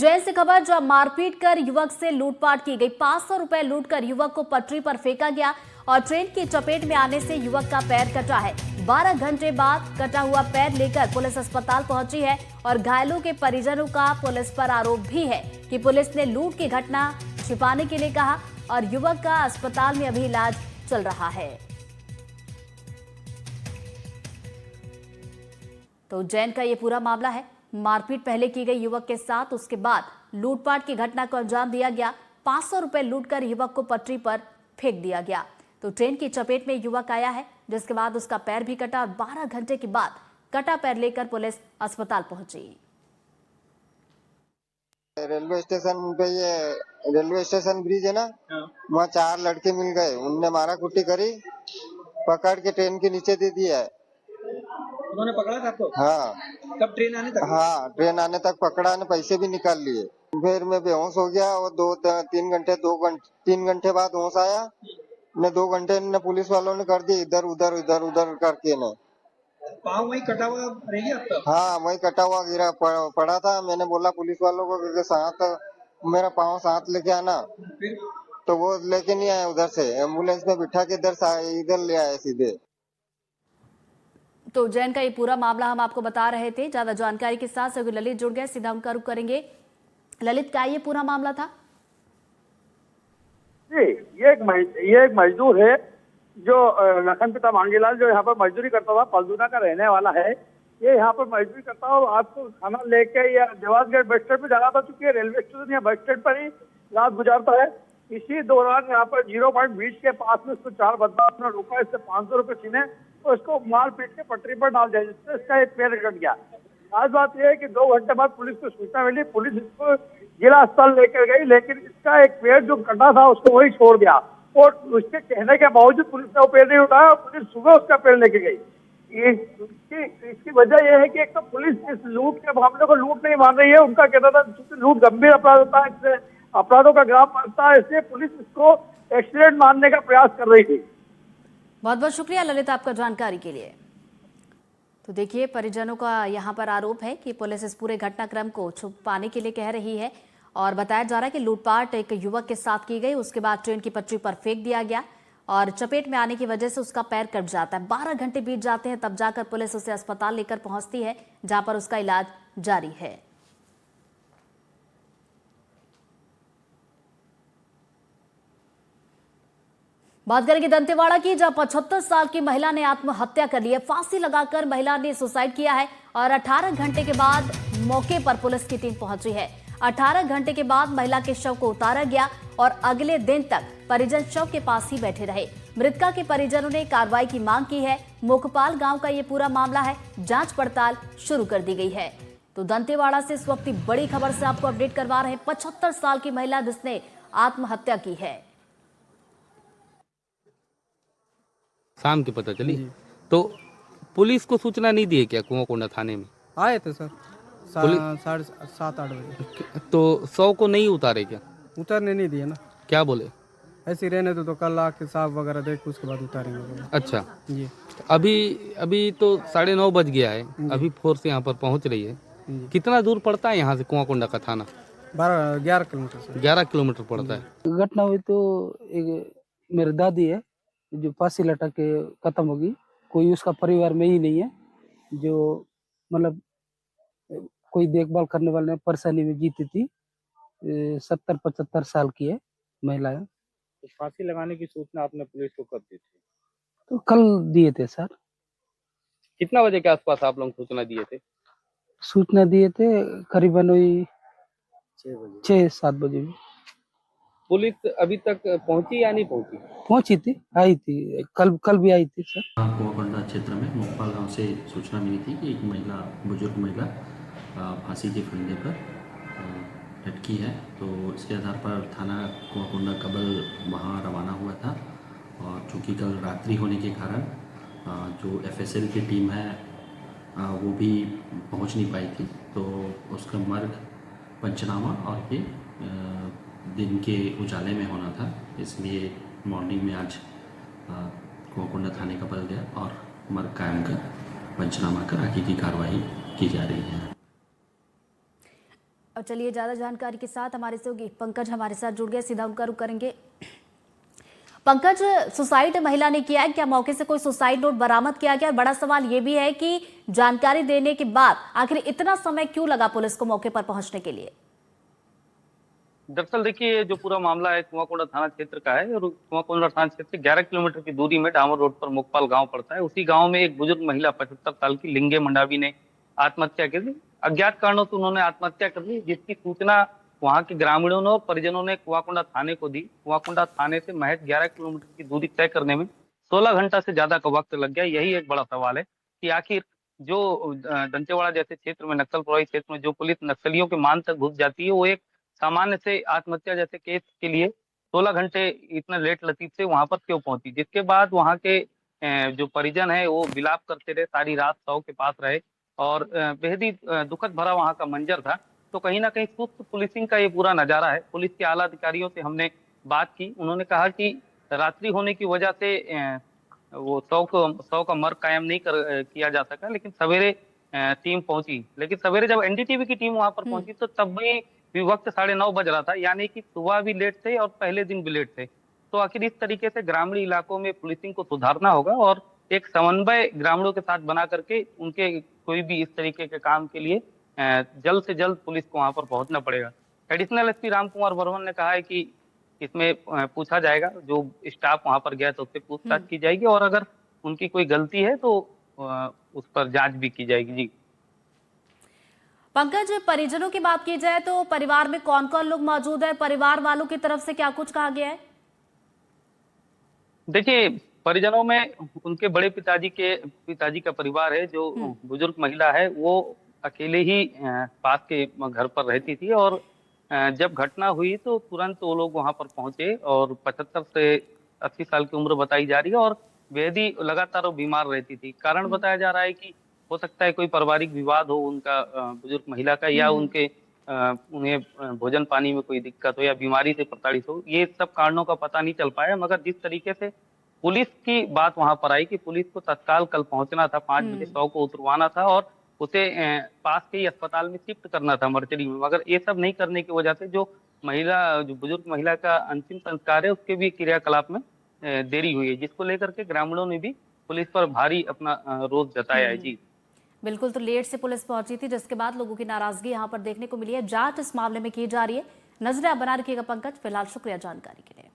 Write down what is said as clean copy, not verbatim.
जैन से खबर, जब मारपीट कर युवक से लूटपाट की गई। 500 रुपए लूटकर युवक को पटरी पर फेंका गया और ट्रेन की चपेट में आने से युवक का पैर कटा है। 12 घंटे बाद कटा हुआ पैर लेकर पुलिस अस्पताल पहुंची है और घायलों के परिजनों का पुलिस पर आरोप भी है कि पुलिस ने लूट की घटना छिपाने के लिए कहा और युवक का अस्पताल में अभी इलाज चल रहा है। तो जैन का ये पूरा मामला है। मारपीट पहले की गई युवक के साथ, उसके बाद लूटपाट की घटना को अंजाम दिया गया। 500 रुपए लूटकर युवक को पटरी पर फेंक दिया गया। तो ट्रेन की चपेट में युवक आया है, जिसके बाद उसका पैर भी कटा और 12 घंटे के बाद कटा पैर लेकर पुलिस अस्पताल पहुंची। रेलवे स्टेशन पे, ये रेलवे स्टेशन ब्रिज है ना, वहाँ 4 लड़के मिल गए। उनने मारा कुट्टी करी, पकड़ के ट्रेन के नीचे दे दिया है। उन्होंने पकड़ा था आपको? हाँ। कब ट्रेन आने तक? हाँ, ट्रेन आने तक पकड़ा ने, पैसे भी निकाल लिए। फिर मैं बेहोश हो गया और 3 घंटे बाद होश आया। ने 2 घंटे ने पुलिस वालों ने कर दिए इधर उधर करके ने। पाँव वहीं कटा हुआ रह गया आपका? हाँ, वही कटा हुआ गिरा पड़ा था। मैंने बोला पुलिस वालों को कि साथ मेरा पाँव साथ लेके आना, फिर तो वो लेके नहीं आए। उधर से एम्बुलेंस में बिठा के इधर ले आए सीधे। तो जैन का ये पूरा मामला हम आपको बता रहे थे। ज्यादा जानकारी के साथ सहयोगी ललित जुड़ गए, सीधा उनका रुख करेंगे। ललित, क्या ये पूरा मामला था? जी, ये एक मजदूर है जो लखन पिता मांगीलाल, जो यहाँ पर मजदूरी करता था, पलदूना का रहने वाला है। ये यहाँ पर मजदूरी करता है और आपको खाना लेके या देवासगढ़ बस स्टैंड पे जाना था, चूंकि रेलवे स्टेशन या बस स्टैंड पर ही रात गुजारता है। इसी दौरान यहाँ पर 0.20 के पास में उसको 4 बदमाशों ने रोका, इससे 500 रुपए छीने और उसको मार पीट के पटरी पर डाल दिया, जिससे इसका एक पैर कट गया। खास बात यह है कि 2 घंटे बाद पुलिस को सूचना मिली, पुलिस इसको जिला अस्पताल लेकर गई, लेकिन इसका एक पैर जो कटा था उसको वही छोड़ दिया और उसके कहने के बावजूद पुलिस ने वो पैर नहीं उठाया और पुलिस सुबह उसका पैर लेके गई। इसकी वजह यह है कि एक तो पुलिस इस लूट के मामले को लूट नहीं मान रही है। उनका कहना था लूट गंभीर अपराध होता है, इससे अपराधों का ग्राफ बढ़ता है, इसलिए पुलिस इसको एक्सीडेंट मानने का प्रयास कर रही थी। बहुत बहुत शुक्रिया ललित आपका जानकारी के लिए। तो देखिए, परिजनों का यहाँ पर आरोप है कि पुलिस इस पूरे घटनाक्रम को छुपाने के लिए कह रही है और बताया जा रहा है कि लूटपाट एक युवक के साथ की गई, उसके बाद ट्रेन की पटरी पर फेंक दिया गया और चपेट में आने की वजह से उसका पैर कट जाता है। 12 घंटे बीत जाते हैं, तब जाकर पुलिस उसे अस्पताल लेकर पहुंचती है, जहां पर उसका इलाज जारी है। बात करेंगे दंतेवाड़ा की, जहां 75 साल की महिला ने आत्महत्या कर ली है। फांसी लगाकर महिला ने सुसाइड किया है और 18 घंटे के बाद मौके पर पुलिस की टीम पहुंची है। 18 घंटे के बाद महिला के शव को उतारा गया और अगले दिन तक परिजन शव के पास ही बैठे रहे। मृतका के परिजनों ने कार्रवाई की मांग की है। मोखपाल गांव का ये पूरा मामला है, जांच पड़ताल शुरू कर दी गई है। तो दंतेवाड़ा से इस वक्त की बड़ी खबर से आपको अपडेट करवा रहे हैं। 75 साल की महिला जिसने आत्महत्या की है। शाम की पता चली, तो पुलिस को सूचना नहीं दी है क्या? कुआंकोंडा थाने में आए थे सर, 7-8 बजे। तो 100 को नहीं उतारे क्या? उतरने नहीं दिए ना। क्या बोले? ऐसे ही रहने तो कल आके साफ वगैरह देख उसके बाद उतारेंगे। अच्छा जी। अभी तो 9:30 बज गया है, अभी फोर्स यहाँ पर पहुँच रही है। कितना दूर पड़ता है यहाँ से कुआंकोंडा का थाना? 11 किलोमीटर से। 11 किलोमीटर पड़ता है। घटना हुई तो एक मेरी दादी है जो फांसी लटक के खत्म होगी। कोई उसका परिवार में ही नहीं है, जो मतलब कोई देखभाल करने वाले परेशानी में जीती थी। 70-75 साल की है महिला है। तो फांसी लगाने की सूचना आपने पुलिस को कब दी थी? तो कल दिए थे सर। कितना बजे के आसपास आप लोग सूचना दिए थे? सूचना दिए थे करीबन वही 6-7 बजे। पुलिस अभी तक पहुंची या नहीं पहुंची? पहुंची थी, आई थी, कल भी आई थी सर। कुआंकोंडा क्षेत्र में मोखपाल गांव से सूचना मिली थी कि एक महिला, बुजुर्ग महिला फांसी के फंदे पर लटकी है। तो इसके आधार पर थाना कुआंकोंडा कबल वहां रवाना हुआ था और चूँकि कल रात्रि होने के कारण जो एफएसएल की टीम है वो भी पहुंच नहीं पाई थी। तो उसका मर्ग पंचनामा और ये दिन के उजाले में होना था, इसलिए मॉर्निंग में आज कुआंकोंडा थाने का बल गया और मर्ग कायम कर पंचनामा कर आगे की कार्रवाई की जा रही है। और चलिए ज्यादा जानकारी के साथ हमारे सहयोगी पंकज हमारे साथ जुड़ गए, सीधा उनका रुख करेंगे। पंकज, सुसाइड महिला ने किया है, क्या मौके से कोई सुसाइड नोट बरामद किया गया? और बड़ा सवाल ये भी है कि जानकारी देने के बाद आखिर इतना समय क्यों लगा पुलिस को मौके पर पहुंचने के लिए? दरअसल देखिए, जो पूरा मामला है कुआंकोंडा थाना क्षेत्र का है और कुआंकोंडा थाना क्षेत्र से 11 किलोमीटर की दूरी में डामर रोड पर मुकपाल गांव पड़ता है। उसी गांव में एक बुजुर्ग महिला 75 साल की लिंगे मंडावी ने आत्महत्या कर ली। अज्ञात कारणों से उन्होंने आत्महत्या कर ली, जिसकी सूचना वहां के ग्रामीणों ने और परिजनों ने कुआंकोंडा थाने को दी। कुआंकोंडा थाने से महज 11 किलोमीटर की दूरी तय करने में 16 घंटा से ज्यादा का वक्त लग गया। यही एक बड़ा सवाल है कि आखिर जो दंतेवाड़ा जैसे क्षेत्र में, नक्सल प्रभावित क्षेत्र में जो पुलिस नक्सलियों के मान तक घुस जाती है, वो एक सामान्य से आत्महत्या जैसे केस के लिए 16 घंटे इतना लेट लतीफ से वहां पर क्यों पहुंची। जिसके बाद वहां के जो परिजन है वो विलाप करते रहे, सारी रात शव के पास रहे और बेहद ही दुखद भरा वहां का मंजर था। तो कहीं ना कहीं सुस्त पुलिसिंग का ये पूरा नजारा है। पुलिस के आला अधिकारियों से हमने बात की, उन्होंने कहा कि रात्रि होने की वजह से वो शव का मर्ग कायम नहीं किया जा सका, लेकिन सवेरे टीम पहुंची। लेकिन सवेरे जब एनडीटीवी की टीम वहां पर पहुंची तो तब भी वक्त 9:30 बज रहा था, यानी कि सुबह भी लेट थे और पहले दिन भी लेट थे। तो आखिर इस तरीके से ग्रामीण इलाकों में पुलिसिंग को सुधारना होगा और एक समन्वय ग्रामीणों के साथ बना करके उनके कोई भी इस तरीके के काम के लिए जल्द से जल्द पुलिस को वहां पर पहुंचना पड़ेगा। एडिशनल एसपी राम कुमार वर्मन ने कहा है कि इसमें पूछा जाएगा, जो स्टाफ वहां पर गया तो उससे पूछताछ की जाएगी और अगर उनकी कोई गलती है तो उस पर जांच भी की जाएगी। जी पंकज, परिजनों की बात की जाए तो परिवार में कौन कौन लोग मौजूद है? परिवार वालों की तरफ से क्या कुछ कहा गया है? देखिए, परिजनों में उनके बड़े पिताजी का परिवार है। जो बुजुर्ग महिला है वो अकेले ही पास के घर पर रहती थी और जब घटना हुई तो तुरंत वो लोग वहां पर पहुंचे और 75 से 80 साल की उम्र बताई जा रही है और बेहद ही लगातार वो बीमार रहती थी। कारण बताया जा रहा है कि हो सकता है कोई पारिवारिक विवाद हो उनका, बुजुर्ग महिला का, या उनके उन्हें भोजन पानी में कोई दिक्कत हो या बीमारी से प्रताड़ित हो। ये सब कारणों का पता नहीं चल पाया, मगर जिस तरीके से पुलिस की बात वहां पर आई कि पुलिस को तत्काल कल पहुंचना था, 5 बजे शव को उतरवाना था और उसे पास के ही अस्पताल में शिफ्ट करना था मर्चरी में, मगर ये सब नहीं करने की वजह से जो बुजुर्ग महिला का अंतिम संस्कार है उसके भी क्रियाकलाप में देरी हुई है, जिसको लेकर के ग्रामीणों ने भी पुलिस पर भारी अपना रोष जताया है। जी बिल्कुल, तो लेट से पुलिस पहुंची थी, जिसके बाद लोगों की नाराजगी यहां पर देखने को मिली है। जांच इस मामले में की जा रही है। नजरें आप बना रखिएगा पंकज। फिलहाल शुक्रिया जानकारी के लिए।